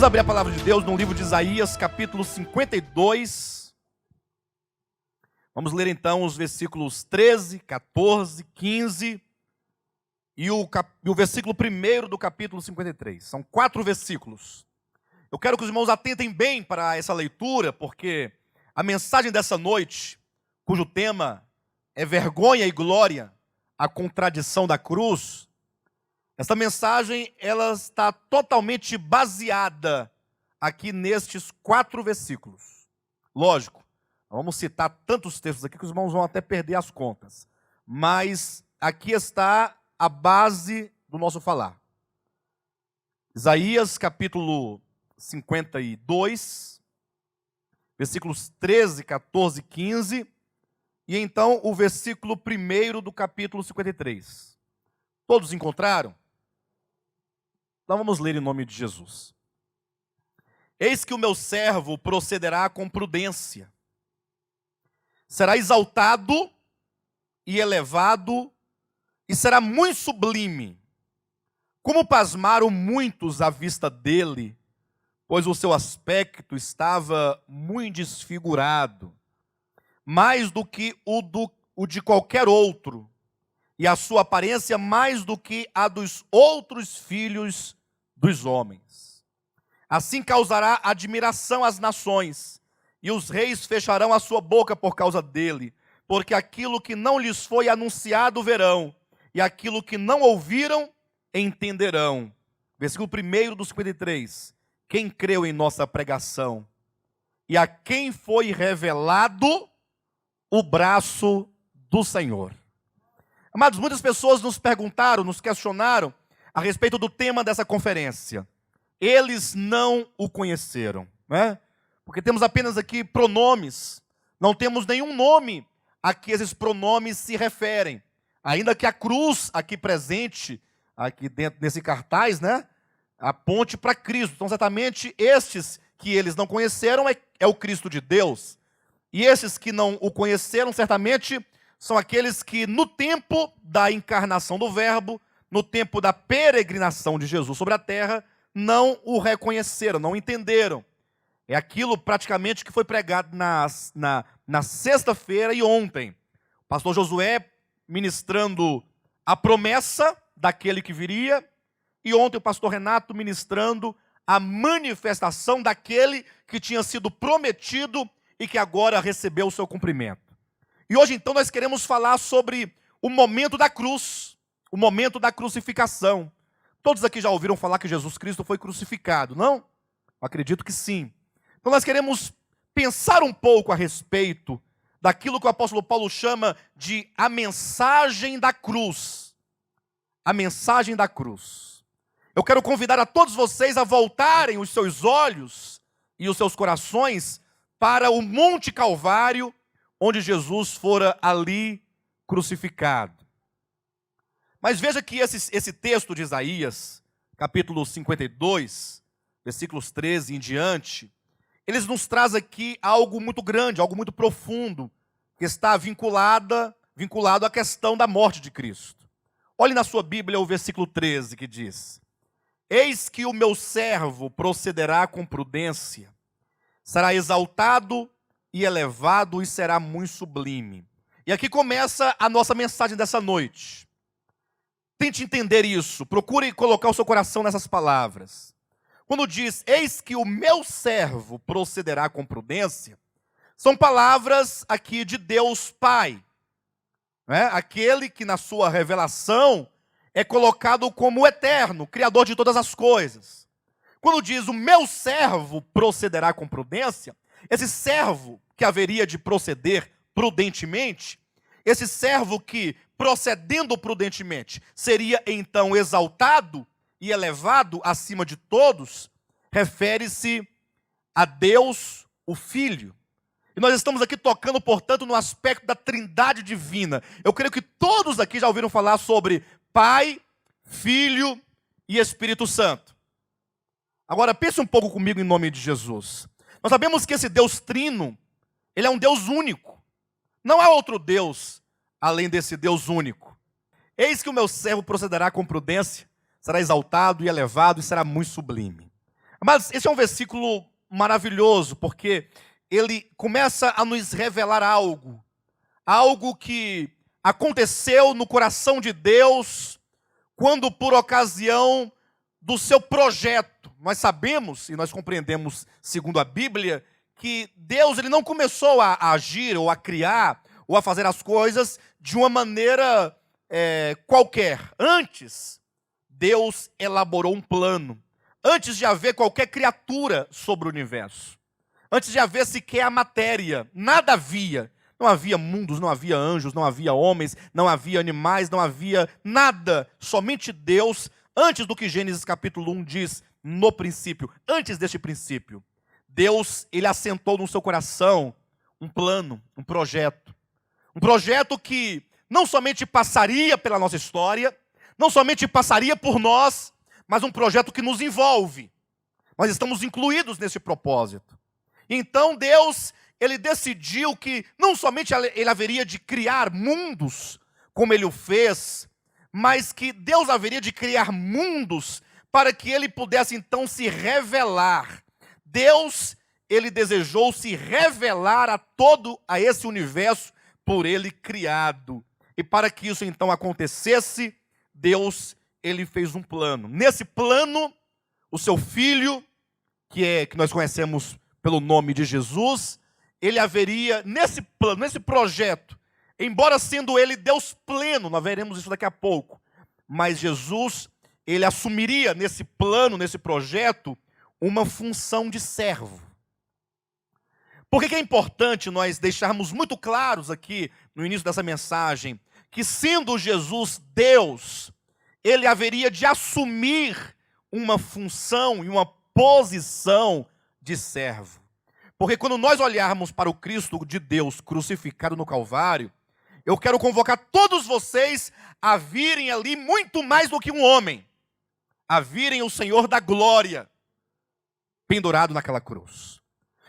Vamos abrir a palavra de Deus no livro de Isaías, capítulo 52. Vamos ler então os versículos 13, 14, 15 e o versículo 1 do capítulo 53. São 4 versículos. Eu quero que os irmãos atentem bem para essa leitura, porque a mensagem dessa noite, cujo tema é vergonha e glória, a contradição da cruz, essa mensagem ela está totalmente baseada aqui nestes 4 versículos. Lógico, não vamos citar tantos textos aqui que os irmãos vão até perder as contas. Mas aqui está a base do nosso falar. Isaías capítulo 52, versículos 13, 14, 15, e então o versículo 1 do capítulo 53. Todos encontraram? Então vamos ler em nome de Jesus. Eis que o meu servo procederá com prudência, será exaltado e elevado, e será muito sublime. Como pasmaram muitos à vista dele, pois o seu aspecto estava muito desfigurado, mais do que o de qualquer outro, e a sua aparência mais do que a dos outros filhos dos homens. Assim causará admiração às nações, e os reis fecharão a sua boca por causa dele, porque aquilo que não lhes foi anunciado verão, e aquilo que não ouviram entenderão. Versículo 1 do 53. Quem creu em nossa pregação, e a quem foi revelado o braço do Senhor. Amados, muitas pessoas nos perguntaram, nos questionaram a respeito do tema dessa conferência. Eles não o conheceram, né? Porque temos apenas aqui pronomes, não temos nenhum nome a que esses pronomes se referem. Ainda que a cruz aqui presente, aqui dentro desse cartaz, né, aponte para Cristo. Então, certamente, estes que eles não conheceram é o Cristo de Deus. E esses que não o conheceram, certamente, são aqueles que no tempo da encarnação do Verbo, no tempo da peregrinação de Jesus sobre a terra, não o reconheceram, não entenderam. É aquilo praticamente que foi pregado na sexta-feira e ontem. O pastor Josué ministrando a promessa daquele que viria, e ontem o pastor Renato ministrando a manifestação daquele que tinha sido prometido e que agora recebeu o seu cumprimento. E hoje, então, nós queremos falar sobre o momento da cruz, o momento da crucificação. Todos aqui já ouviram falar que Jesus Cristo foi crucificado, não? Acredito que sim. Então, nós queremos pensar um pouco a respeito daquilo que o apóstolo Paulo chama de a mensagem da cruz. A mensagem da cruz. Eu quero convidar a todos vocês a voltarem os seus olhos e os seus corações para o Monte Calvário, onde Jesus fora ali crucificado. Mas veja que esse texto de Isaías, capítulo 52, versículos 13 em diante, eles nos traz aqui algo muito grande, algo muito profundo, que está vinculado à questão da morte de Cristo. Olhe na sua Bíblia o versículo 13 que diz: Eis que o meu servo procederá com prudência, será exaltado e elevado e será muito sublime. E aqui começa a nossa mensagem dessa noite. Tente entender isso, procure colocar o seu coração nessas palavras. Quando diz, eis que o meu servo procederá com prudência, são palavras aqui de Deus Pai, né? Aquele que na sua revelação é colocado como o eterno, criador de todas as coisas. Quando diz, o meu servo procederá com prudência, esse servo que haveria de proceder prudentemente, esse servo que, procedendo prudentemente, seria então exaltado e elevado acima de todos, refere-se a Deus, o Filho. E nós estamos aqui tocando, portanto, no aspecto da trindade divina. Eu creio que todos aqui já ouviram falar sobre Pai, Filho e Espírito Santo. Agora, pense um pouco comigo em nome de Jesus. Nós sabemos que esse Deus trino, ele é um Deus único. Não há outro Deus além desse Deus único. Eis que o meu servo procederá com prudência, será exaltado e elevado e será muito sublime. Mas esse é um versículo maravilhoso, porque ele começa a nos revelar algo que aconteceu no coração de Deus, quando por ocasião do seu projeto. Nós sabemos, e nós compreendemos, segundo a Bíblia, que Deus ele não começou a agir, ou a criar, ou a fazer as coisas de uma maneira qualquer. Antes, Deus elaborou um plano. Antes de haver qualquer criatura sobre o universo. Antes de haver sequer a matéria. Nada havia. Não havia mundos, não havia anjos, não havia homens, não havia animais, não havia nada. Somente Deus, antes do que Gênesis capítulo 1 diz, no princípio, antes deste princípio, Deus, ele assentou no seu coração um plano, um projeto. Um projeto que não somente passaria pela nossa história, não somente passaria por nós, mas um projeto que nos envolve. Nós estamos incluídos nesse propósito. Então Deus, ele decidiu que não somente ele haveria de criar mundos, como ele o fez, mas que Deus haveria de criar mundos para que ele pudesse então se revelar. Deus, ele desejou se revelar a esse universo por ele criado. E para que isso então acontecesse, Deus, ele fez um plano. Nesse plano, o seu filho, que nós conhecemos pelo nome de Jesus, ele haveria, nesse plano, nesse projeto, embora sendo ele Deus pleno, nós veremos isso daqui a pouco, mas Jesus, ele assumiria nesse plano, nesse projeto, uma função de servo. Por que é importante nós deixarmos muito claros aqui, no início dessa mensagem, que sendo Jesus Deus, ele haveria de assumir uma função e uma posição de servo. Porque quando nós olharmos para o Cristo de Deus crucificado no Calvário, eu quero convocar todos vocês a virem ali muito mais do que um homem, a virem o Senhor da glória pendurado naquela cruz.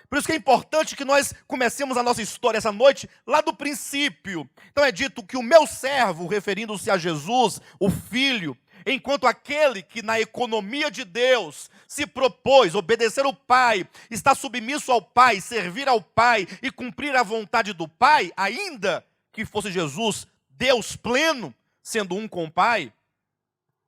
Por isso que é importante que nós comecemos a nossa história essa noite lá do princípio. Então é dito que o meu servo, referindo-se a Jesus, o Filho, enquanto aquele que na economia de Deus se propôs obedecer ao Pai, está submisso ao Pai, servir ao Pai e cumprir a vontade do Pai, ainda que fosse Jesus, Deus pleno, sendo um com o Pai,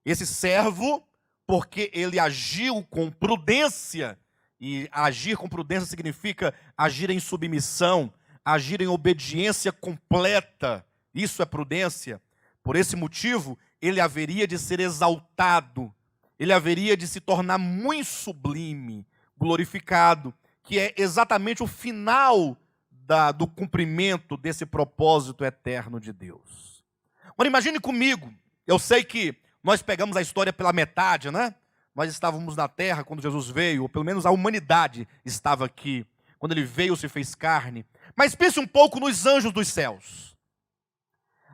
esse servo, porque ele agiu com prudência, e agir com prudência significa agir em submissão, agir em obediência completa, isso é prudência. Por esse motivo, ele haveria de ser exaltado, ele haveria de se tornar muito sublime, glorificado, que é exatamente o final do cumprimento desse propósito eterno de Deus. Agora imagine comigo, eu sei que nós pegamos a história pela metade, né? Nós estávamos na terra quando Jesus veio, ou pelo menos a humanidade estava aqui, quando ele veio se fez carne. Mas pense um pouco nos anjos dos céus.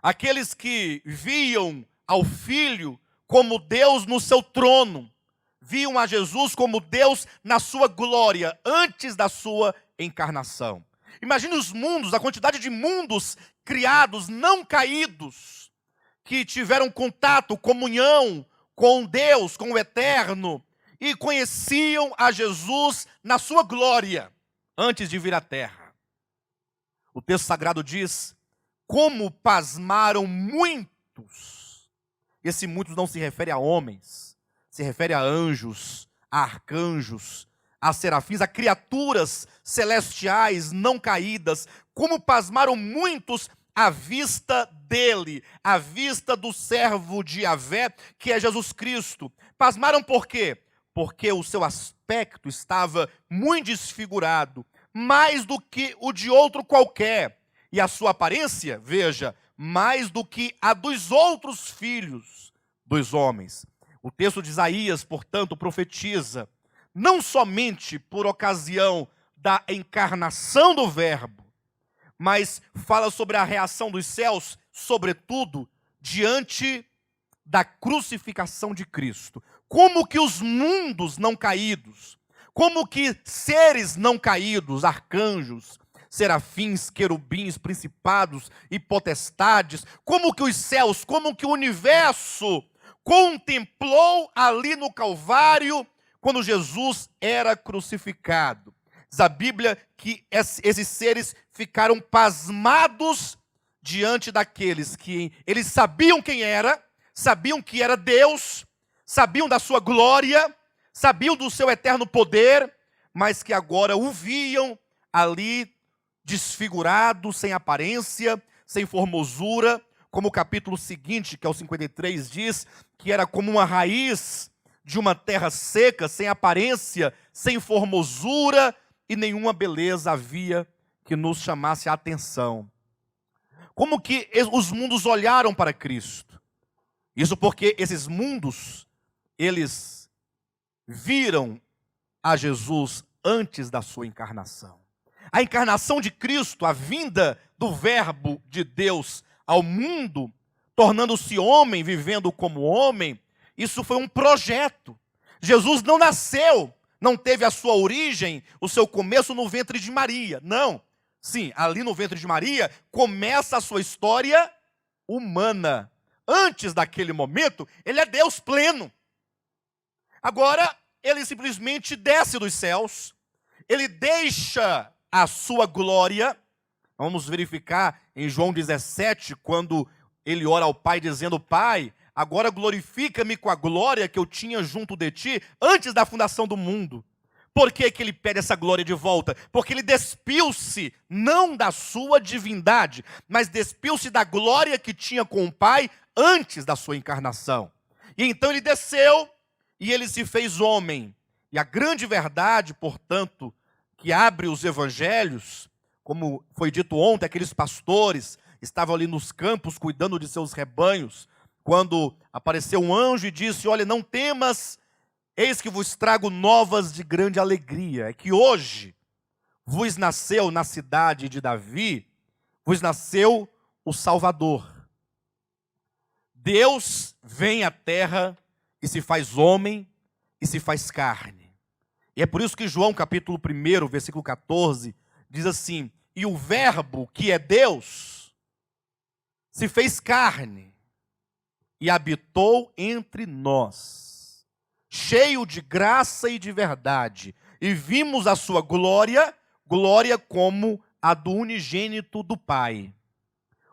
Aqueles que viam ao Filho como Deus no seu trono, viam a Jesus como Deus na sua glória, antes da sua encarnação. Imagine os mundos, a quantidade de mundos criados, não caídos, que tiveram contato, comunhão com Deus, com o Eterno, e conheciam a Jesus na sua glória, antes de vir à terra. O texto sagrado diz, como pasmaram muitos. Esse muitos não se refere a homens, se refere a anjos, a arcanjos, a serafins, a criaturas celestiais não caídas. Como pasmaram muitos à vista dele, à vista do servo de Yahvé, que é Jesus Cristo. Pasmaram por quê? Porque o seu aspecto estava muito desfigurado, mais do que o de outro qualquer. E a sua aparência, veja, mais do que a dos outros filhos dos homens. O texto de Isaías, portanto, profetiza, não somente por ocasião da encarnação do Verbo, mas fala sobre a reação dos céus, sobretudo, diante da crucificação de Cristo. Como que os mundos não caídos, como que seres não caídos, arcanjos, serafins, querubins, principados e potestades, como que os céus, como que o universo contemplou ali no Calvário, quando Jesus era crucificado. Diz a Bíblia que esses seres ficaram pasmados diante daqueles que eles sabiam quem era, sabiam que era Deus, sabiam da sua glória, sabiam do seu eterno poder, mas que agora o viam ali desfigurado, sem aparência, sem formosura, como o capítulo seguinte, que é o 53, diz que era como uma raiz de uma terra seca, sem aparência, sem formosura, e nenhuma beleza havia que nos chamasse a atenção. Como que os mundos olharam para Cristo? Isso porque esses mundos, eles viram a Jesus antes da sua encarnação. A encarnação de Cristo, a vinda do Verbo de Deus ao mundo, tornando-se homem, vivendo como homem, isso foi um projeto. Jesus não nasceu, não teve a sua origem, o seu começo no ventre de Maria. Não. Sim, ali no ventre de Maria começa a sua história humana. Antes daquele momento, ele é Deus pleno. Agora, ele simplesmente desce dos céus, ele deixa a sua glória. Vamos verificar em João 17, quando ele ora ao Pai dizendo: Pai, agora glorifica-me com a glória que eu tinha junto de ti antes da fundação do mundo. Por que que ele pede essa glória de volta? Porque ele despiu-se, não da sua divindade, mas despiu-se da glória que tinha com o Pai antes da sua encarnação. E então ele desceu e ele se fez homem. E a grande verdade, portanto, que abre os evangelhos, como foi dito ontem, aqueles pastores estavam ali nos campos cuidando de seus rebanhos, quando apareceu um anjo e disse: olha, não temas, eis que vos trago novas de grande alegria. É que hoje vos nasceu na cidade de Davi, vos nasceu o Salvador. Deus vem à terra e se faz homem e se faz carne. E é por isso que João capítulo 1, versículo 14, diz assim: e o Verbo, que é Deus, se fez carne e habitou entre nós, cheio de graça e de verdade, e vimos a sua glória, glória como a do unigênito do Pai.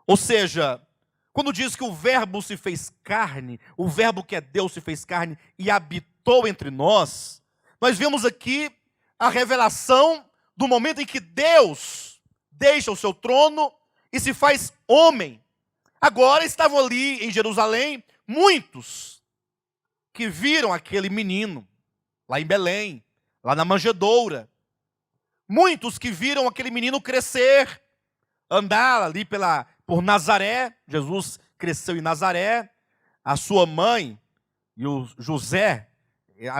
Ou seja, quando diz que o Verbo se fez carne, o Verbo que é Deus se fez carne e habitou entre nós, nós vemos aqui a revelação do momento em que Deus deixa o seu trono e se faz homem. Agora estavam ali em Jerusalém muitos que viram aquele menino, lá em Belém, lá na manjedoura. Muitos que viram aquele menino crescer, andar ali por Nazaré. Jesus cresceu em Nazaré. A sua mãe e o José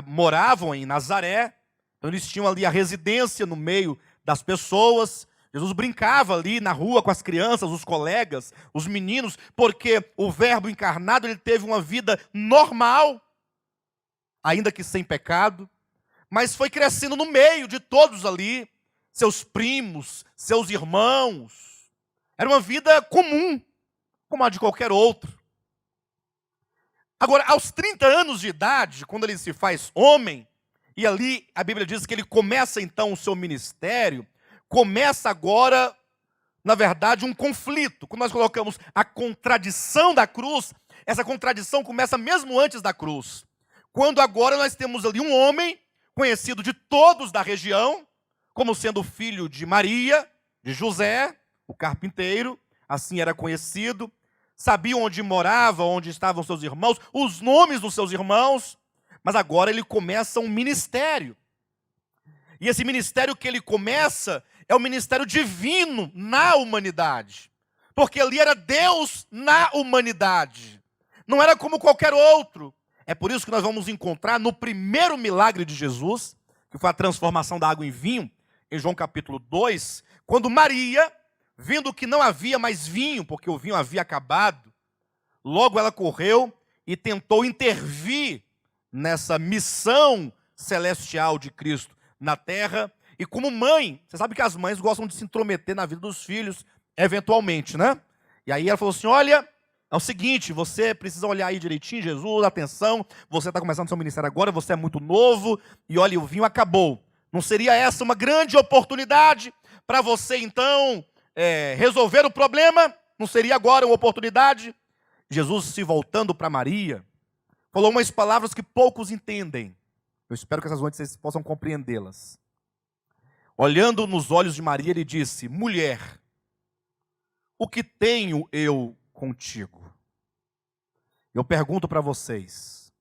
moravam em Nazaré. Então eles tinham ali a residência no meio das pessoas. Jesus brincava ali na rua com as crianças, os colegas, os meninos, porque o Verbo encarnado ele teve uma vida normal, ainda que sem pecado, mas foi crescendo no meio de todos ali, seus primos, seus irmãos. Era uma vida comum, como a de qualquer outro. Agora, aos 30 anos de idade, quando ele se faz homem, e ali a Bíblia diz que ele começa então o seu ministério, começa agora, na verdade, um conflito. Quando nós colocamos a contradição da cruz, essa contradição começa mesmo antes da cruz. Quando agora nós temos ali um homem, conhecido de todos da região, como sendo filho de Maria, de José, o carpinteiro, assim era conhecido, sabia onde morava, onde estavam seus irmãos, os nomes dos seus irmãos, mas agora ele começa um ministério. E esse ministério que ele começa é o ministério divino na humanidade. Porque ali era Deus na humanidade. Não era como qualquer outro. É por isso que nós vamos encontrar no primeiro milagre de Jesus, que foi a transformação da água em vinho, em João capítulo 2, quando Maria, vendo que não havia mais vinho, porque o vinho havia acabado, logo ela correu e tentou intervir nessa missão celestial de Cristo na terra. E como mãe, você sabe que as mães gostam de se intrometer na vida dos filhos, eventualmente, né? E aí ela falou assim: olha, É o seguinte, você precisa olhar aí direitinho, Jesus, atenção, você está começando seu ministério agora, você é muito novo, e olha, o vinho acabou. Não seria essa uma grande oportunidade para você, então, resolver o problema? Não seria agora uma oportunidade? Jesus, se voltando para Maria, falou umas palavras que poucos entendem. Eu espero que essas noites vocês possam compreendê-las. Olhando nos olhos de Maria, ele disse: mulher, o que tenho eu contigo? Eu pergunto para vocês,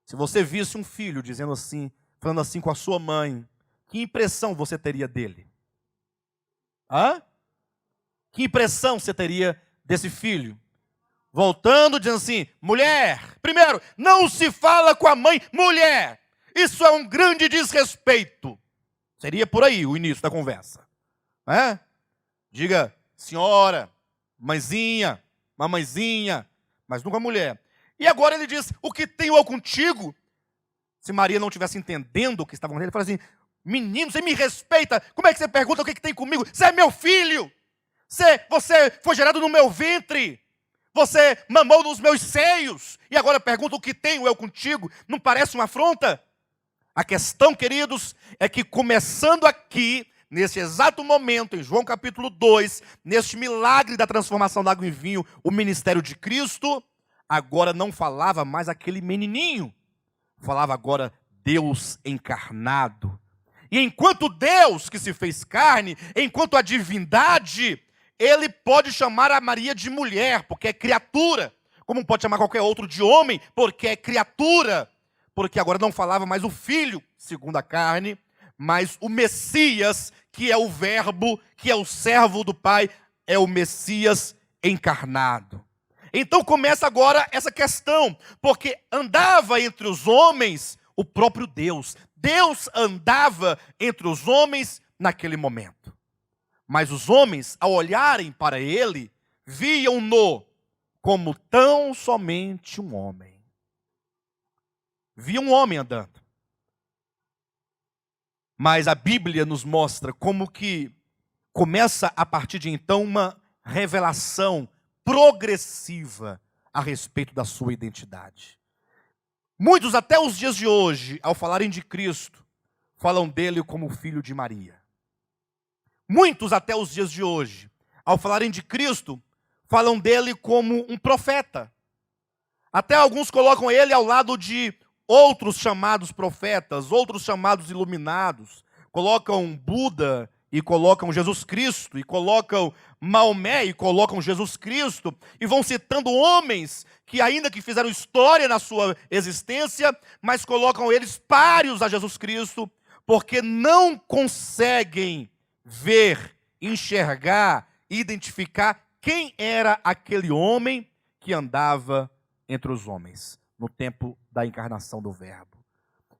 se você visse um filho dizendo assim, falando assim com a sua mãe, que impressão você teria dele? Hã? Que impressão você teria desse filho? Voltando, dizendo assim, mulher, primeiro, não se fala com a mãe, mulher, isso é um grande desrespeito. Seria por aí o início da conversa. Diga, senhora, mãezinha, mamãezinha, mas nunca mulher. E agora ele diz, o que tenho eu contigo? Se Maria não estivesse entendendo o que estava acontecendo, ele fala assim, menino, você me respeita, como é que você pergunta o que tem comigo? Você é meu filho, você foi gerado no meu ventre, você mamou nos meus seios, e agora pergunta o que tenho eu contigo? Não parece uma afronta? A questão, queridos, é que começando aqui, nesse exato momento, em João capítulo 2, neste milagre da transformação da água em vinho, o ministério de Cristo, agora não falava mais aquele menininho, falava agora Deus encarnado. E enquanto Deus que se fez carne, enquanto a divindade, ele pode chamar a Maria de mulher, porque é criatura, como pode chamar qualquer outro de homem, porque é criatura. Porque agora não falava mais o Filho, segundo a carne, mas o Messias, que é o Verbo, que é o servo do Pai, é o Messias encarnado. Então começa agora essa questão, porque andava entre os homens o próprio Deus. Deus andava entre os homens naquele momento. Mas os homens, ao olharem para ele, viam-no como tão somente um homem. Via um homem andando. Mas a Bíblia nos mostra como que começa a partir de então uma revelação progressiva a respeito da sua identidade. Muitos até os dias de hoje, ao falarem de Cristo, falam dele como filho de Maria. Muitos até os dias de hoje, ao falarem de Cristo, falam dele como um profeta. Até alguns colocam ele ao lado de outros chamados profetas, outros chamados iluminados, colocam Buda e colocam Jesus Cristo, e colocam Maomé e colocam Jesus Cristo, e vão citando homens que ainda que fizeram história na sua existência, mas colocam eles páreos a Jesus Cristo, porque não conseguem ver, enxergar, identificar quem era aquele homem que andava entre os homens, no tempo da encarnação do Verbo.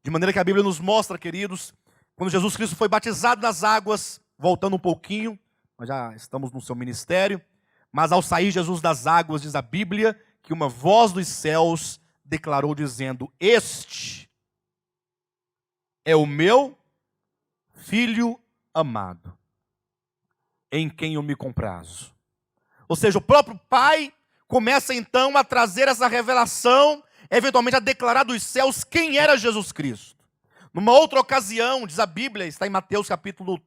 De maneira que a Bíblia nos mostra, queridos, quando Jesus Cristo foi batizado nas águas, voltando um pouquinho, nós já estamos no seu ministério, mas ao sair Jesus das águas, diz a Bíblia, que uma voz dos céus declarou dizendo, este é o meu Filho amado, em quem eu me comprazo. Ou seja, o próprio Pai começa então a trazer essa revelação, eventualmente a declarar dos céus quem era Jesus Cristo. Numa outra ocasião, diz a Bíblia, está em Mateus capítulo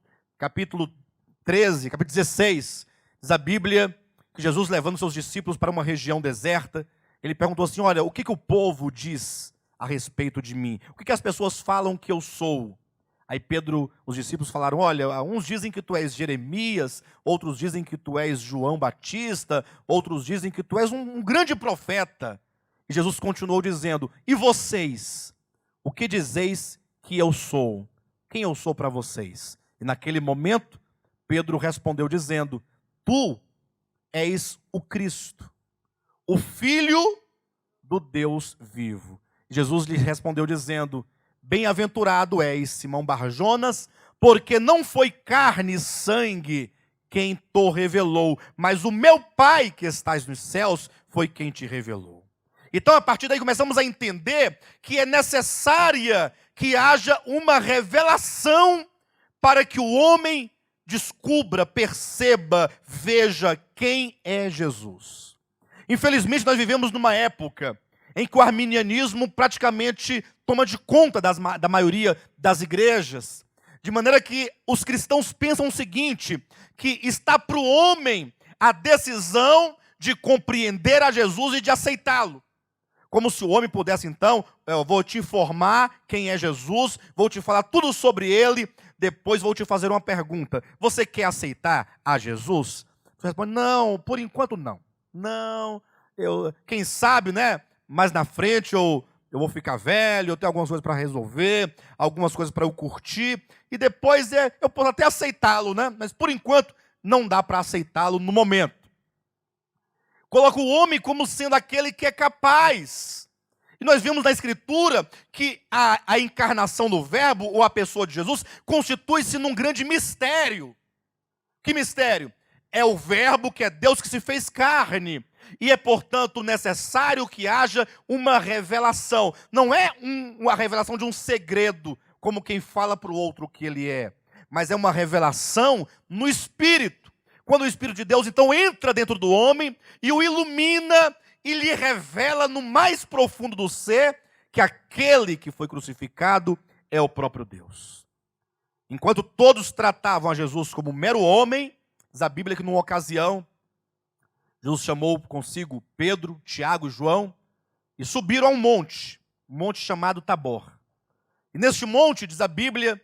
13, capítulo 16, diz a Bíblia que Jesus, levando seus discípulos para uma região deserta, ele perguntou assim, olha, o que o povo diz a respeito de mim? O que as pessoas falam que eu sou? Aí Pedro, os discípulos falaram, olha, uns dizem que tu és Jeremias, outros dizem que tu és João Batista, outros dizem que tu és um grande profeta. E Jesus continuou dizendo, e vocês, o que dizeis que eu sou? Quem eu sou para vocês? E naquele momento, Pedro respondeu dizendo, tu és o Cristo, o Filho do Deus vivo. Jesus lhe respondeu dizendo, bem-aventurado és, Simão Barjonas, porque não foi carne e sangue quem te revelou, mas o meu Pai que estás nos céus foi quem te revelou. Então, a partir daí, começamos a entender que é necessária que haja uma revelação para que o homem descubra, perceba, veja quem é Jesus. Infelizmente, nós vivemos numa época em que o arminianismo praticamente toma de conta da maioria das igrejas, de maneira que os cristãos pensam o seguinte, que está para o homem a decisão de compreender a Jesus e de aceitá-lo. Como se o homem pudesse, então, eu vou te informar quem é Jesus, vou te falar tudo sobre ele, depois vou te fazer uma pergunta. Você quer aceitar a Jesus? Você responde, não, por enquanto não. Não, quem sabe, né? Mais na frente eu vou ficar velho, eu tenho algumas coisas para resolver, algumas coisas para eu curtir, e depois eu posso até aceitá-lo, né? Mas por enquanto não dá para aceitá-lo no momento. Coloca o homem como sendo aquele que é capaz. E nós vimos na Escritura que a encarnação do Verbo, ou a pessoa de Jesus, constitui-se num grande mistério. Que mistério? É o Verbo, que é Deus, que se fez carne. E é, portanto, necessário que haja uma revelação. Não é uma revelação de um segredo, como quem fala para o outro o que ele é. Mas é uma revelação no Espírito. Quando o Espírito de Deus, então, entra dentro do homem e o ilumina e lhe revela no mais profundo do ser que aquele que foi crucificado é o próprio Deus. Enquanto todos tratavam a Jesus como mero homem, diz a Bíblia que numa ocasião, Jesus chamou consigo Pedro, Tiago e João e subiram a um monte chamado Tabor. E neste monte, diz a Bíblia,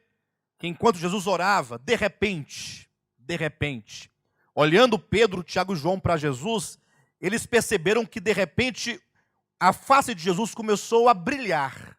que enquanto Jesus orava, de repente, olhando Pedro, Tiago e João para Jesus, eles perceberam que de repente a face de Jesus começou a brilhar.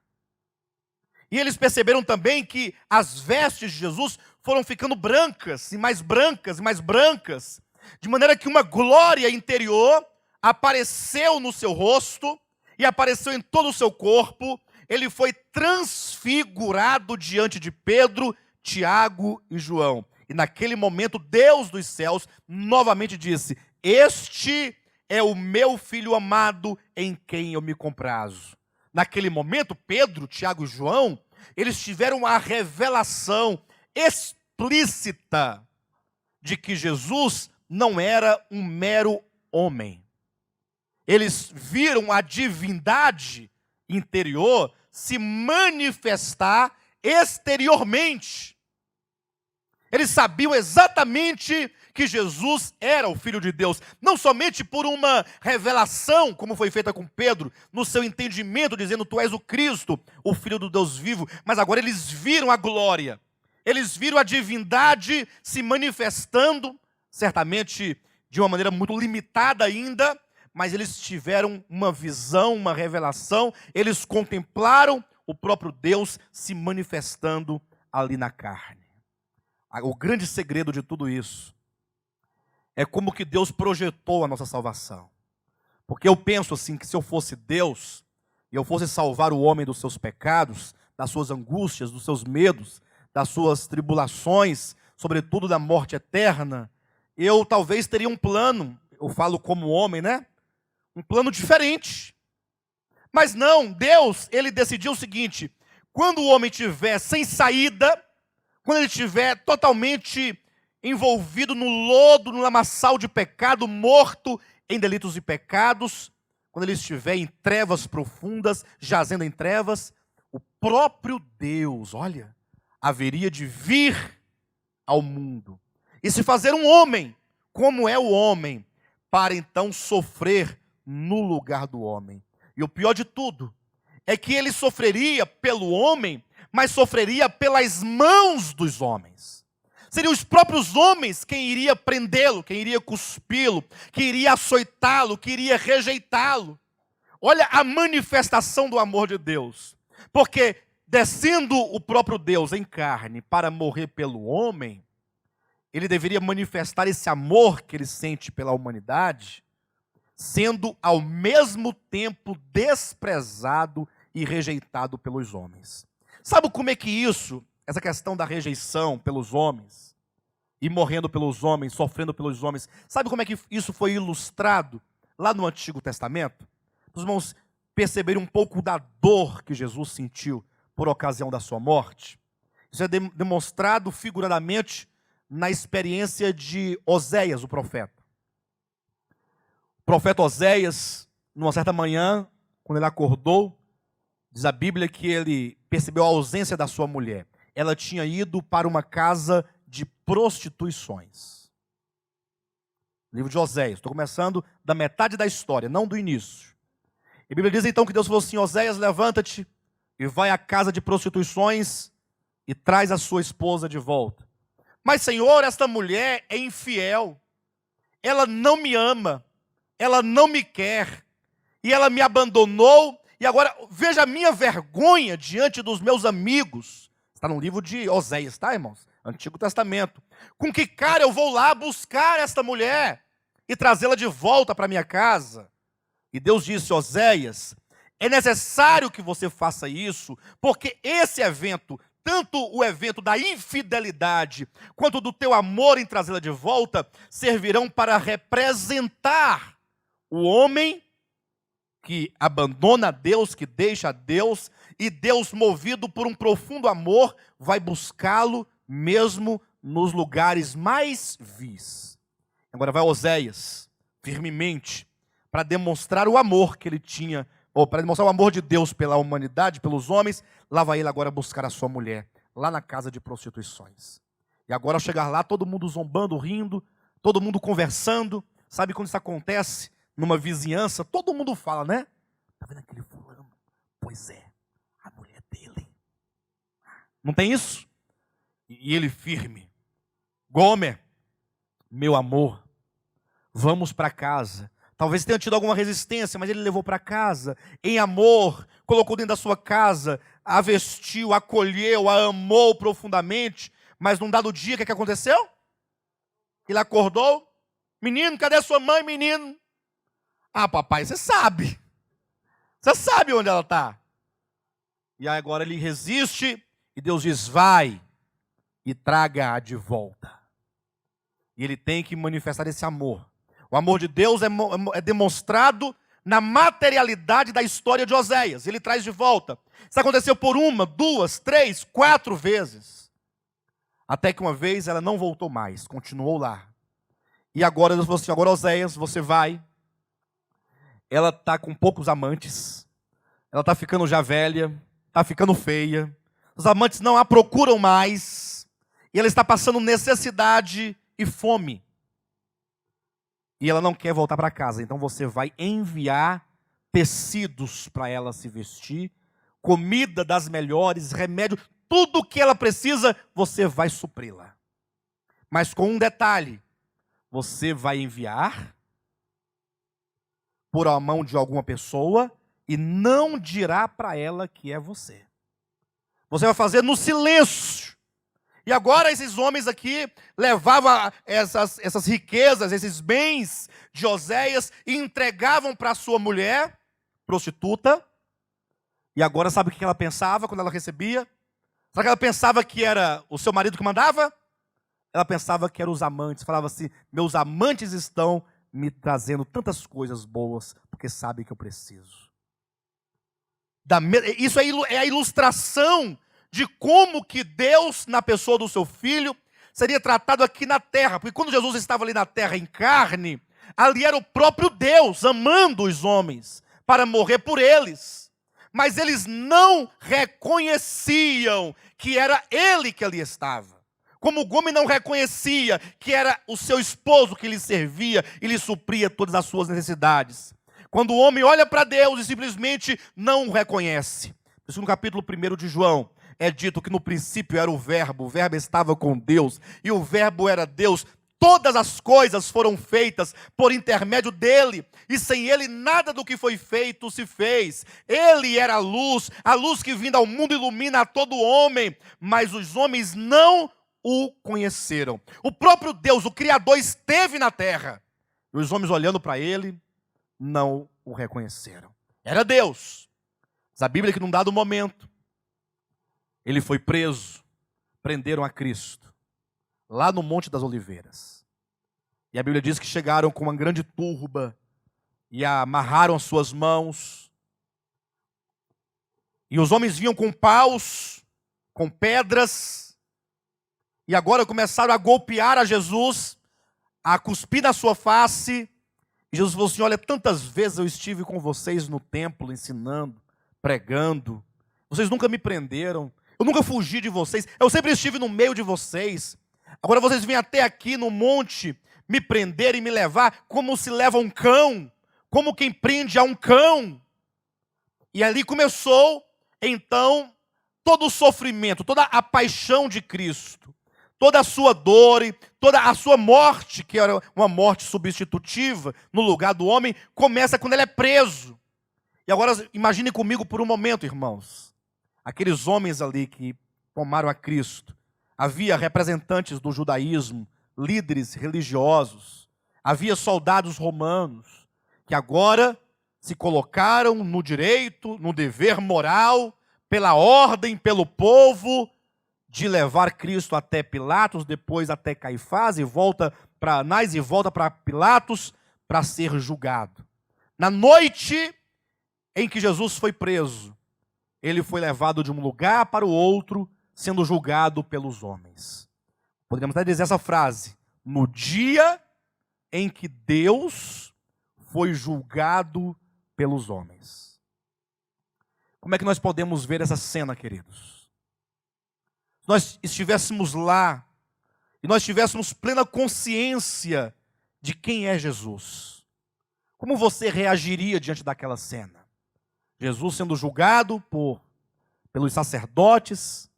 E eles perceberam também que as vestes de Jesus foram ficando brancas, e mais brancas, e mais brancas, de maneira que uma glória interior apareceu no seu rosto e apareceu em todo o seu corpo. Ele foi transfigurado diante de Pedro, Tiago e João. E naquele momento, Deus dos céus novamente disse: este é o meu filho amado em quem eu me comprazo. Naquele momento, Pedro, Tiago e João, eles tiveram a revelação explícita de que Jesus não era um mero homem. Eles viram a divindade interior se manifestar exteriormente. Eles sabiam exatamente que Jesus era o Filho de Deus, não somente por uma revelação, como foi feita com Pedro, no seu entendimento, dizendo, tu és o Cristo, o Filho do Deus vivo, mas agora eles viram a glória, eles viram a divindade se manifestando, certamente de uma maneira muito limitada ainda, mas eles tiveram uma visão, uma revelação, eles contemplaram o próprio Deus se manifestando ali na carne. O grande segredo de tudo isso é como que Deus projetou a nossa salvação. Porque eu penso assim, que se eu fosse Deus, e eu fosse salvar o homem dos seus pecados, das suas angústias, dos seus medos, das suas tribulações, sobretudo da morte eterna, eu talvez teria um plano, eu falo como homem, né? Um plano diferente. Mas não, Deus, ele decidiu o seguinte: quando o homem estiver sem saída, quando ele estiver totalmente envolvido no lodo, no lamaçal de pecado, morto em delitos e pecados, quando ele estiver em trevas profundas, jazendo em trevas, o próprio Deus, olha, haveria de vir ao mundo e se fazer um homem, como é o homem, para então sofrer no lugar do homem. E o pior de tudo é que ele sofreria pelo homem, mas sofreria pelas mãos dos homens. Seriam os próprios homens quem iria prendê-lo, quem iria cuspi-lo, quem iria açoitá-lo, quem iria rejeitá-lo. Olha a manifestação do amor de Deus. Porque descendo o próprio Deus em carne para morrer pelo homem, ele deveria manifestar esse amor que ele sente pela humanidade, sendo ao mesmo tempo desprezado e rejeitado pelos homens. Sabe como é que isso, essa questão da rejeição pelos homens, e morrendo pelos homens, sofrendo pelos homens, sabe como é que isso foi ilustrado lá no Antigo Testamento? Os irmãos perceberem um pouco da dor que Jesus sentiu por ocasião da sua morte. Isso é demonstrado figuradamente na experiência de Oséias, o profeta. profeta Oséias, numa certa manhã, quando ele acordou, diz a Bíblia que ele percebeu a ausência da sua mulher. Ela tinha ido para uma casa de prostituições. Livro de Oséias, estou começando da metade da história, não do início. E a Bíblia diz então que Deus falou assim: Oséias, levanta-te e vai à casa de prostituições e traz a sua esposa de volta. Mas, Senhor, esta mulher é infiel, ela não me ama, ela não me quer, e ela me abandonou, e agora veja a minha vergonha diante dos meus amigos. Está no livro de Oséias, tá, irmãos? Antigo Testamento. Com que cara eu vou lá buscar esta mulher e trazê-la de volta para minha casa? E Deus disse: Oséias, é necessário que você faça isso, porque esse evento, tanto o evento da infidelidade, quanto do teu amor em trazê-la de volta, servirão para representar o homem que abandona Deus, que deixa Deus, e Deus, movido por um profundo amor, vai buscá-lo mesmo nos lugares mais vis. Agora vai Oséias, firmemente, para demonstrar o amor que ele tinha, ou para demonstrar o amor de Deus pela humanidade, pelos homens. Lá vai ele agora buscar a sua mulher, lá na casa de prostituições. E agora, ao chegar lá, todo mundo zombando, rindo, todo mundo conversando. Sabe quando isso acontece numa vizinhança? Todo mundo fala, né? Tá vendo aquele fulano? Pois é, a mulher dele. Não tem isso? E ele firme: Gomer, meu amor, vamos para casa. Talvez tenha tido alguma resistência, mas ele levou para casa, em amor, colocou dentro da sua casa, a vestiu, a acolheu, a amou profundamente. Mas num dado dia, o que aconteceu? Ele acordou: menino, cadê sua mãe, menino? Ah, papai, você sabe onde ela está. E aí agora ele resiste, e Deus diz: vai e traga-a de volta. E ele tem que manifestar esse amor. O amor de Deus é demonstrado na materialidade da história de Oséias. Ele traz de volta. Isso aconteceu por 1, 2, 3, 4 vezes. Até que uma vez ela não voltou mais, continuou lá. E agora Deus falou assim: agora, Oséias, você vai. Ela está com poucos amantes. Ela está ficando já velha, está ficando feia. Os amantes não a procuram mais. E ela está passando necessidade e fome. E ela não quer voltar para casa. Então você vai enviar tecidos para ela se vestir, comida das melhores, remédio, tudo o que ela precisa, você vai supri-la. Mas com um detalhe: você vai enviar por a mão de alguma pessoa e não dirá para ela que é você. Você vai fazer no silêncio. E agora esses homens aqui levavam essas riquezas, esses bens de Oséias e entregavam para sua mulher prostituta. E agora sabe o que ela pensava quando ela recebia? Sabe que ela pensava que era o seu marido que mandava? Ela pensava que eram os amantes. Falava assim: meus amantes estão me trazendo tantas coisas boas, porque sabem que eu preciso. Isso é a ilustração de como que Deus, na pessoa do seu Filho, seria tratado aqui na terra. Porque quando Jesus estava ali na terra em carne, ali era o próprio Deus amando os homens para morrer por eles. Mas eles não reconheciam que era Ele que ali estava. Como Gomer não reconhecia que era o seu esposo que lhe servia e lhe supria todas as suas necessidades. Quando o homem olha para Deus e simplesmente não o reconhece. Por isso no capítulo 1 de João é dito que no princípio era o verbo estava com Deus, e o verbo era Deus. Todas as coisas foram feitas por intermédio dele, e sem ele nada do que foi feito se fez. Ele era a luz que vinda ao mundo ilumina a todo homem, mas os homens não o conheceram. O próprio Deus, o Criador, esteve na terra, e os homens olhando para ele, não o reconheceram. Era Deus. Diz a Bíblia que num dado momento, ele foi preso, prenderam a Cristo, lá no Monte das Oliveiras. E a Bíblia diz que chegaram com uma grande turba, e amarraram as suas mãos. E os homens vinham com paus, com pedras, e agora começaram a golpear a Jesus, a cuspir na sua face, E Jesus falou assim: olha, tantas vezes eu estive com vocês no templo, ensinando, pregando. Vocês nunca me prenderam. Eu nunca fugi de vocês. Eu sempre estive no meio de vocês. Agora vocês vêm até aqui no monte me prender e me levar como se leva um cão. Como quem prende a um cão. E ali começou, então, todo o sofrimento, toda a paixão de Cristo. Toda a sua dor, toda a sua morte, que era uma morte substitutiva no lugar do homem, começa quando ele é preso. E agora imagine comigo por um momento, irmãos. Aqueles homens ali que tomaram a Cristo. Havia representantes do judaísmo, líderes religiosos. Havia soldados romanos que agora se colocaram no direito, no dever moral, pela ordem, pelo povo, de levar Cristo até Pilatos, depois até Caifás, e volta para Anás e volta para Pilatos para ser julgado. Na noite em que Jesus foi preso, ele foi levado de um lugar para o outro, sendo julgado pelos homens. Poderíamos até dizer essa frase: no dia em que Deus foi julgado pelos homens. Como é que nós podemos ver essa cena, queridos? Se nós estivéssemos lá e nós tivéssemos plena consciência de quem é Jesus, como você reagiria diante daquela cena? Jesus sendo julgado pelos sacerdotes,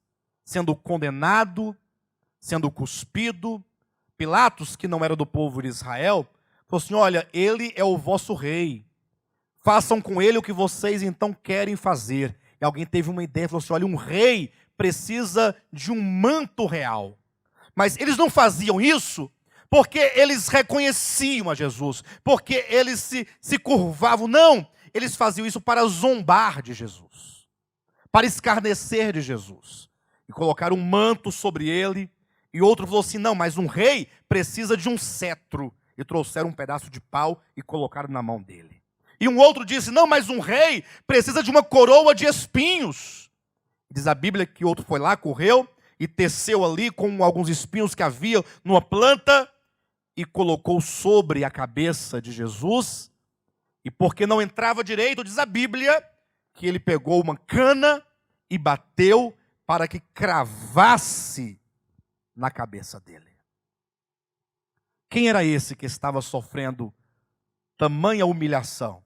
sendo condenado, sendo cuspido. Pilatos, que não era do povo de Israel, falou assim: olha, ele é o vosso rei. Façam com ele o que vocês então querem fazer. E alguém teve uma ideia e falou assim: olha, um rei precisa de um manto real. Mas eles não faziam isso porque eles reconheciam a Jesus, porque eles se curvavam. Não, eles faziam isso para zombar de Jesus, para escarnecer de Jesus. E colocaram um manto sobre ele. E outro falou assim: não, mas um rei precisa de um cetro. E trouxeram um pedaço de pau e colocaram na mão dele. E um outro disse: não, mas um rei precisa de uma coroa de espinhos. Diz a Bíblia que outro foi lá, correu e teceu ali com alguns espinhos que havia numa planta e colocou sobre a cabeça de Jesus. E porque não entrava direito, diz a Bíblia que ele pegou uma cana e bateu para que cravasse na cabeça dele. Quem era esse que estava sofrendo tamanha humilhação?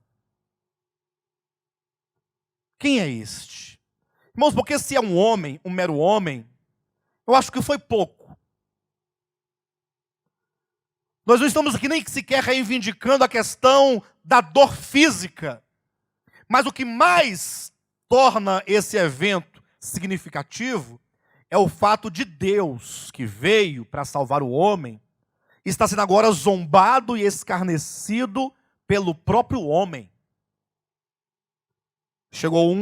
Quem é este? Irmãos, porque se é um homem, um mero homem, eu acho que foi pouco. Nós não estamos aqui nem sequer reivindicando a questão da dor física. Mas o que mais torna esse evento significativo é o fato de Deus, que veio para salvar o homem, está sendo agora zombado e escarnecido pelo próprio homem. Chegou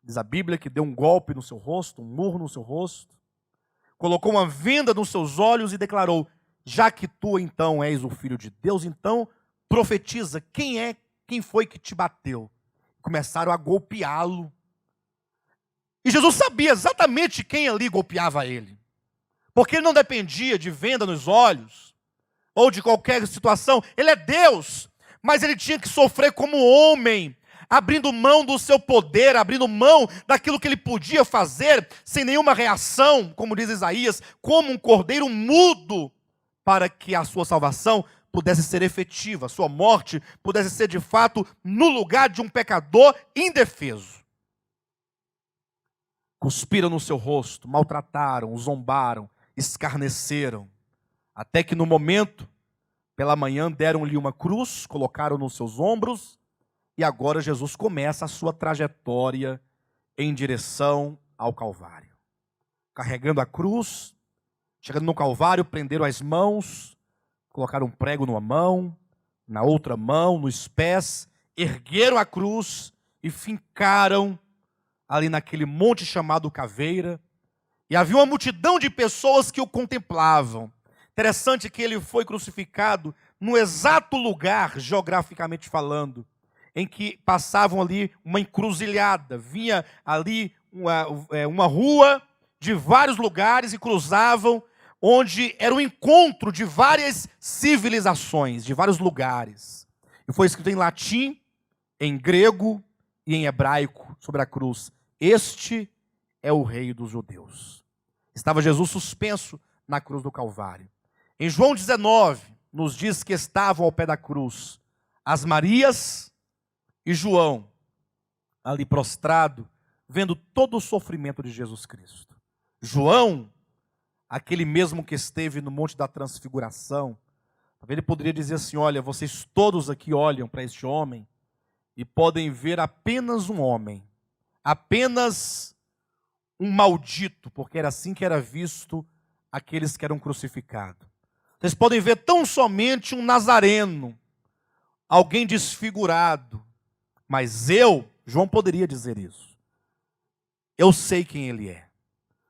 diz a Bíblia, que deu um golpe no seu rosto, um murro no seu rosto, colocou uma venda nos seus olhos e declarou: já que tu então és o Filho de Deus, então profetiza, quem foi que te bateu? Começaram a golpeá-lo. E Jesus sabia exatamente quem ali golpeava ele. Porque ele não dependia de venda nos olhos, ou de qualquer situação. Ele é Deus, mas ele tinha que sofrer como homem, abrindo mão do seu poder, abrindo mão daquilo que ele podia fazer, sem nenhuma reação, como diz Isaías, como um cordeiro mudo, para que a sua salvação pudesse ser efetiva, a sua morte pudesse ser de fato no lugar de um pecador indefeso. Cuspiram no seu rosto, maltrataram, zombaram, escarneceram, até que no momento, pela manhã, deram-lhe uma cruz, colocaram nos seus ombros, e agora Jesus começa a sua trajetória em direção ao Calvário. Carregando a cruz, chegando no Calvário, prenderam as mãos, colocaram um prego numa mão, na outra mão, nos pés, ergueram a cruz e fincaram ali naquele monte chamado Caveira. E havia uma multidão de pessoas que o contemplavam. Interessante que ele foi crucificado no exato lugar, geograficamente falando, em que passavam ali uma encruzilhada. Vinha ali uma rua de vários lugares e cruzavam onde era um encontro de várias civilizações, de vários lugares. E foi escrito em latim, em grego e em hebraico sobre a cruz: este é o Rei dos Judeus. Estava Jesus suspenso na cruz do Calvário. Em João 19, nos diz que estavam ao pé da cruz as Marias e João, ali prostrado, vendo todo o sofrimento de Jesus Cristo. João, aquele mesmo que esteve no Monte da Transfiguração, ele poderia dizer assim: olha, vocês todos aqui olham para este homem e podem ver apenas um homem, apenas um maldito, porque era assim que era visto aqueles que eram crucificados. Vocês podem ver tão somente um nazareno, alguém desfigurado, mas eu, João poderia dizer isso, eu sei quem ele é,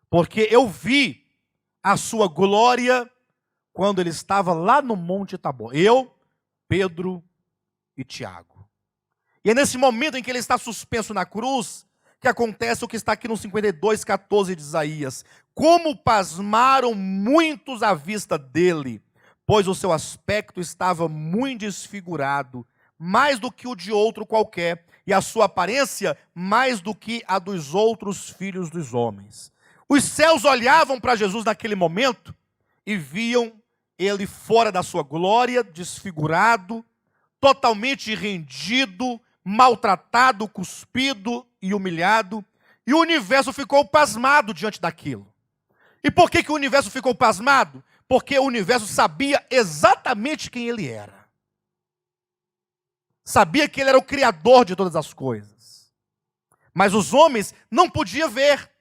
porque eu vi a sua glória quando ele estava lá no Monte Tabor. Eu, Pedro e Tiago. E é nesse momento em que ele está suspenso na cruz que acontece o que está aqui no 52:14 de Isaías. Como pasmaram muitos à vista dele, pois o seu aspecto estava muito desfigurado, mais do que o de outro qualquer, e a sua aparência mais do que a dos outros filhos dos homens. Os céus olhavam para Jesus naquele momento e viam ele fora da sua glória, desfigurado, totalmente rendido, maltratado, cuspido e humilhado. E o universo ficou pasmado diante daquilo. E por que o universo ficou pasmado? Porque o universo sabia exatamente quem ele era. Sabia que ele era o criador de todas as coisas. Mas os homens não podiam ver.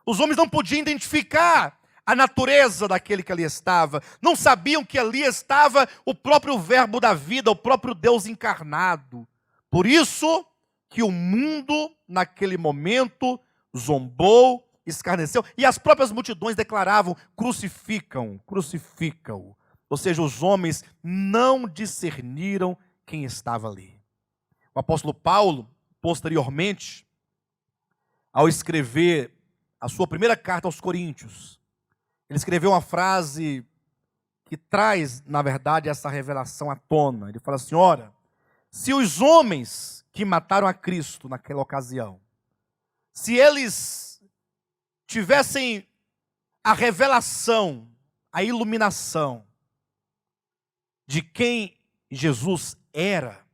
Os homens não podiam identificar a natureza daquele que ali estava. Não sabiam que ali estava o próprio verbo da vida, o próprio Deus encarnado. Por isso que o mundo, naquele momento, zombou, escarneceu. E as próprias multidões declaravam: crucificam, crucificam. Ou seja, os homens não discerniram quem estava ali. O apóstolo Paulo, posteriormente, ao escrever a sua primeira carta aos Coríntios, ele escreveu uma frase que traz, na verdade, essa revelação à tona. Ele fala assim: ora, se os homens que mataram a Cristo naquela ocasião, se eles tivessem a revelação, a iluminação de quem Jesus era,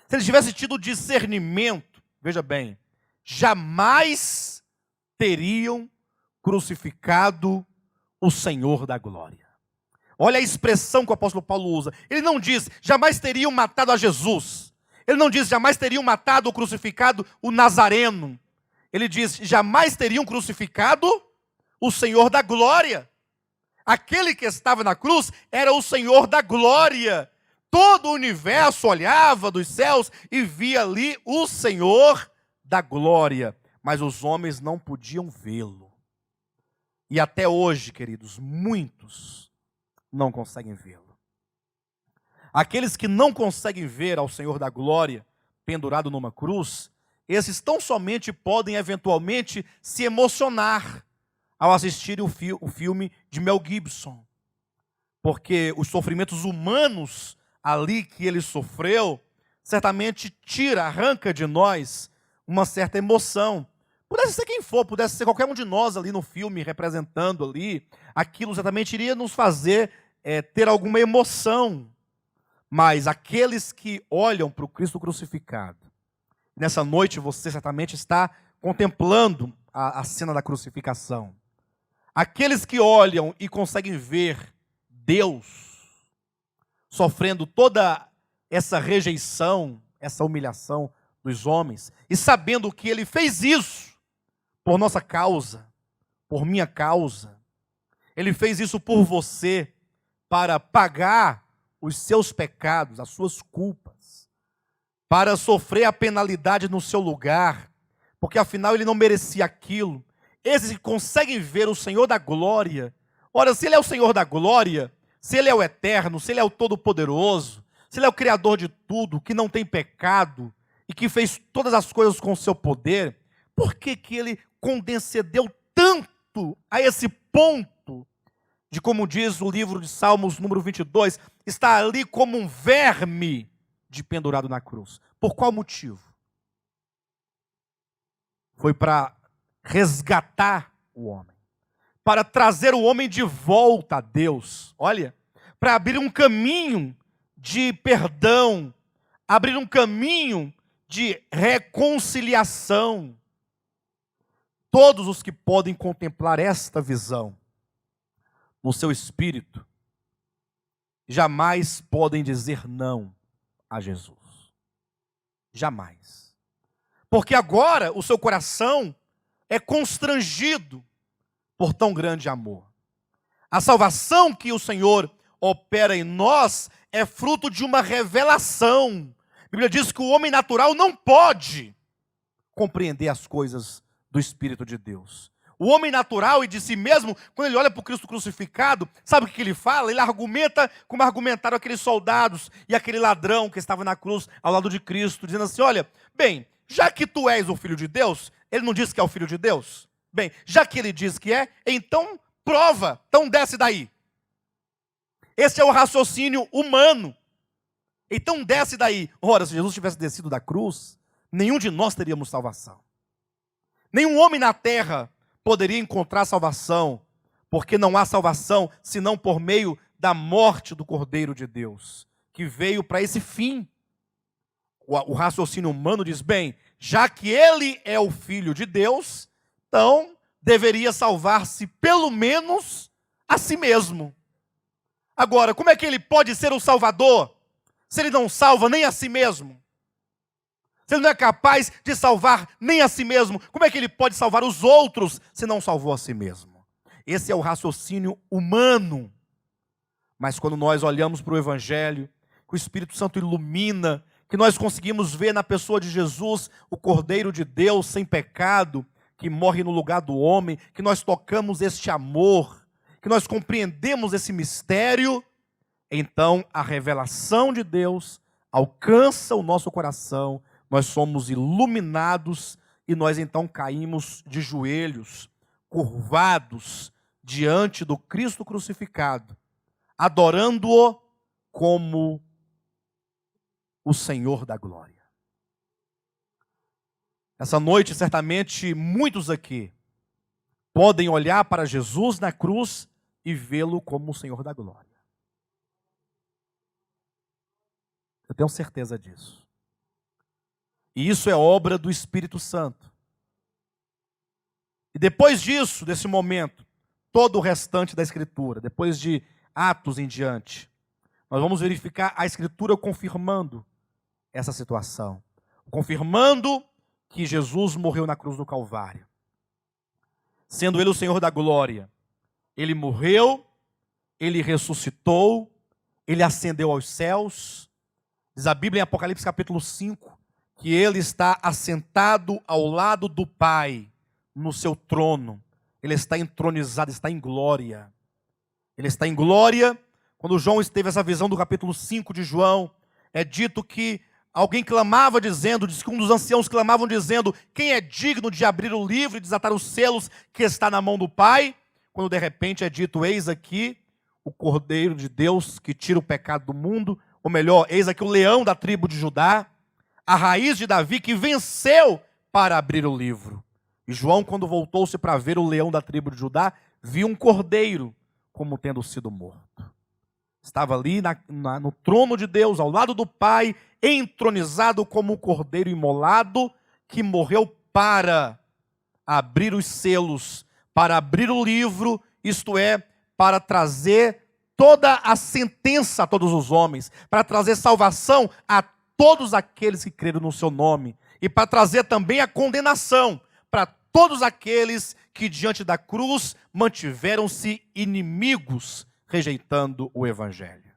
se eles tivessem tido discernimento, veja bem, jamais teriam crucificado o Senhor da glória. Olha a expressão que o apóstolo Paulo usa. Ele não diz: jamais teriam matado a Jesus. Ele não diz: jamais teriam matado ou crucificado o Nazareno. Ele diz: jamais teriam crucificado o Senhor da glória. Aquele que estava na cruz era o Senhor da glória. Todo o universo olhava dos céus e via ali o Senhor da glória. Mas os homens não podiam vê-lo. E até hoje, queridos, muitos não conseguem vê-lo. Aqueles que não conseguem ver ao Senhor da glória pendurado numa cruz, esses tão somente podem eventualmente se emocionar ao assistirem o filme de Mel Gibson. Porque os sofrimentos humanos ali que ele sofreu, certamente arranca de nós uma certa emoção. Pudesse ser quem for, pudesse ser qualquer um de nós ali no filme, representando ali, aquilo certamente iria nos fazer ter alguma emoção. Mas aqueles que olham para o Cristo crucificado, nessa noite você certamente está contemplando a cena da crucificação. Aqueles que olham e conseguem ver Deus sofrendo toda essa rejeição, essa humilhação dos homens, e sabendo que Ele fez isso por nossa causa, por minha causa. Ele fez isso por você, para pagar os seus pecados, as suas culpas, para sofrer a penalidade no seu lugar, porque afinal Ele não merecia aquilo. Esses que conseguem ver o Senhor da glória, ora, se Ele é o Senhor da glória, se Ele é o eterno, se Ele é o todo-poderoso, se Ele é o criador de tudo, que não tem pecado, e que fez todas as coisas com o seu poder, por que Ele condescendeu tanto a esse ponto de como diz o livro de Salmos, número 22, está ali como um verme de pendurado na cruz. Por qual motivo? Foi para resgatar o homem, para trazer o homem de volta a Deus. Olha, para abrir um caminho de perdão, abrir um caminho de reconciliação. Todos os que podem contemplar esta visão no seu espírito, jamais podem dizer não a Jesus. Jamais. Porque agora o seu coração é constrangido por tão grande amor. A salvação que o Senhor opera em nós é fruto de uma revelação. A Bíblia diz que o homem natural não pode compreender as coisas do Espírito de Deus. O homem natural e de si mesmo, quando ele olha para o Cristo crucificado, sabe o que ele fala? Ele argumenta como argumentaram aqueles soldados e aquele ladrão que estava na cruz ao lado de Cristo, dizendo assim, olha, bem, já que tu és o Filho de Deus, ele não disse que é o Filho de Deus? Bem, já que ele diz que é, então prova, então desce daí. Esse é o raciocínio humano. Então desce daí. Ora, se Jesus tivesse descido da cruz, nenhum de nós teríamos salvação. Nenhum homem na terra poderia encontrar salvação, porque não há salvação senão por meio da morte do Cordeiro de Deus, que veio para esse fim. O raciocínio humano diz, bem, já que ele é o Filho de Deus, então deveria salvar-se pelo menos a si mesmo. Agora, como é que ele pode ser o Salvador, se ele não salva nem a si mesmo? Se ele não é capaz de salvar nem a si mesmo, como é que ele pode salvar os outros se não salvou a si mesmo? Esse é o raciocínio humano. Mas quando nós olhamos para o Evangelho, que o Espírito Santo ilumina, que nós conseguimos ver na pessoa de Jesus o Cordeiro de Deus sem pecado, que morre no lugar do homem, que nós tocamos este amor, que nós compreendemos esse mistério, então a revelação de Deus alcança o nosso coração, nós somos iluminados e nós então caímos de joelhos, curvados diante do Cristo crucificado, adorando-o como o Senhor da glória. Essa noite, certamente, muitos aqui podem olhar para Jesus na cruz e vê-lo como o Senhor da glória. Eu tenho certeza disso. E isso é obra do Espírito Santo. E depois disso, desse momento, todo o restante da Escritura, depois de Atos em diante, nós vamos verificar a Escritura confirmando essa situação. Confirmando que Jesus morreu na cruz do Calvário. Sendo Ele o Senhor da glória. Ele morreu, Ele ressuscitou, Ele ascendeu aos céus. Diz a Bíblia em Apocalipse capítulo 5, que Ele está assentado ao lado do Pai, no seu trono. Ele está entronizado, está em glória. Ele está em glória. Quando João teve essa visão do capítulo 5 de João, é dito que alguém clamava dizendo, diz que um dos anciãos clamavam dizendo, quem é digno de abrir o livro e desatar os selos que está na mão do Pai? Quando de repente é dito, eis aqui o Cordeiro de Deus que tira o pecado do mundo, ou melhor, eis aqui o leão da tribo de Judá, a raiz de Davi que venceu para abrir o livro. E João, quando voltou-se para ver o leão da tribo de Judá, viu um cordeiro como tendo sido morto. Estava ali no trono de Deus, ao lado do Pai, entronizado como um cordeiro imolado, que morreu para abrir os selos, para abrir o livro, isto é, para trazer toda a sentença a todos os homens, para trazer salvação a todos aqueles que creram no seu nome, e para trazer também a condenação para todos aqueles que diante da cruz mantiveram-se inimigos, rejeitando o Evangelho.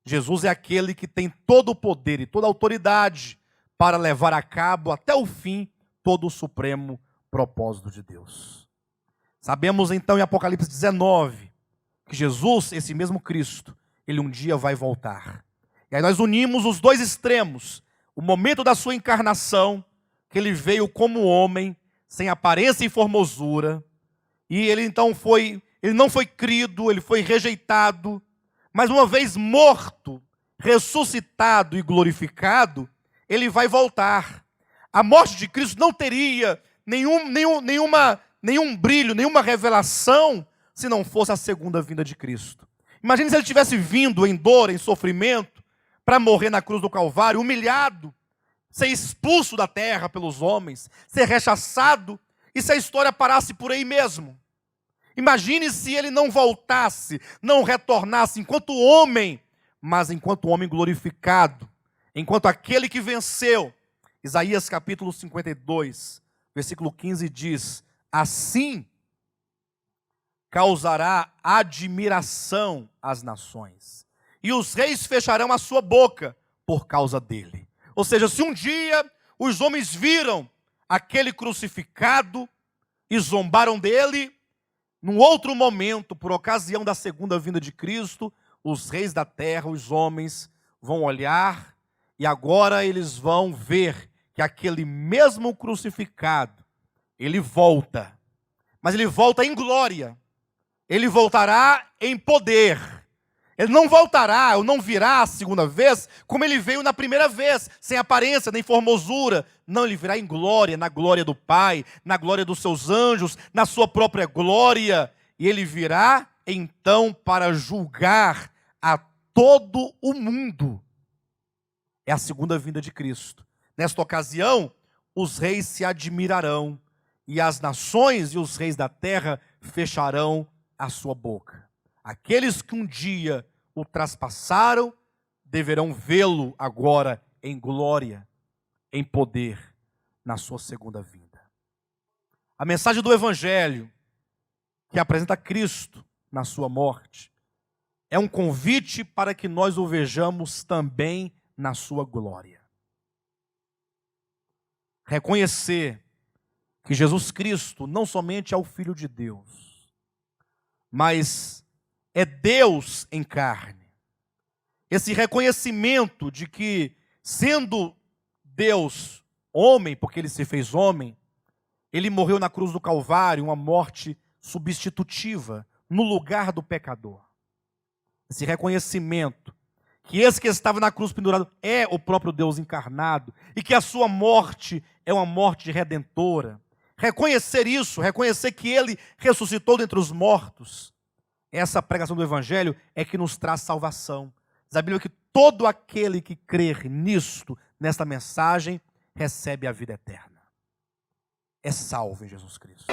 Jesus é aquele que tem todo o poder e toda a autoridade para levar a cabo até o fim todo o supremo propósito de Deus. Sabemos então em Apocalipse 19 que Jesus, esse mesmo Cristo, ele um dia vai voltar. E aí nós unimos os dois extremos, o momento da sua encarnação, que ele veio como homem, sem aparência e formosura, e ele então foi ele não foi crido, ele foi rejeitado, mas uma vez morto, ressuscitado e glorificado, ele vai voltar. A morte de Cristo não teria nenhum brilho, nenhuma revelação, se não fosse a segunda vinda de Cristo. Imagine se ele tivesse vindo em dor, em sofrimento, para morrer na cruz do Calvário, humilhado, ser expulso da terra pelos homens, ser rechaçado, e se a história parasse por aí mesmo. Imagine se ele não voltasse, não retornasse enquanto homem, mas enquanto homem glorificado, enquanto aquele que venceu. Isaías capítulo 52, versículo 15 diz: assim causará admiração às nações, e os reis fecharão a sua boca por causa dele. Ou seja, se um dia os homens viram aquele crucificado e zombaram dele, num outro momento, por ocasião da segunda vinda de Cristo, os reis da terra, os homens, vão olhar e agora eles vão ver que aquele mesmo crucificado, ele volta, mas ele volta em glória, ele voltará em poder. Ele não voltará, ou não virá a segunda vez, como ele veio na primeira vez, sem aparência, nem formosura. Não, ele virá em glória, na glória do Pai, na glória dos seus anjos, na sua própria glória. E ele virá, então, para julgar a todo o mundo. É a segunda vinda de Cristo. Nesta ocasião, os reis se admirarão, e as nações e os reis da terra fecharão a sua boca. Aqueles que um dia o traspassaram, deverão vê-lo agora em glória, em poder, na sua segunda vinda. A mensagem do Evangelho, que apresenta Cristo na sua morte, é um convite para que nós o vejamos também na sua glória. Reconhecer que Jesus Cristo não somente é o Filho de Deus, mas é Deus em carne. Esse reconhecimento de que, sendo Deus homem, porque ele se fez homem, ele morreu na cruz do Calvário, uma morte substitutiva, no lugar do pecador. Esse reconhecimento que esse que estava na cruz pendurado é o próprio Deus encarnado, e que a sua morte é uma morte redentora. Reconhecer isso, reconhecer que ele ressuscitou dentre os mortos, essa pregação do Evangelho é que nos traz salvação. Diz a Bíblia que todo aquele que crer nisto, nesta mensagem, recebe a vida eterna. É salvo em Jesus Cristo.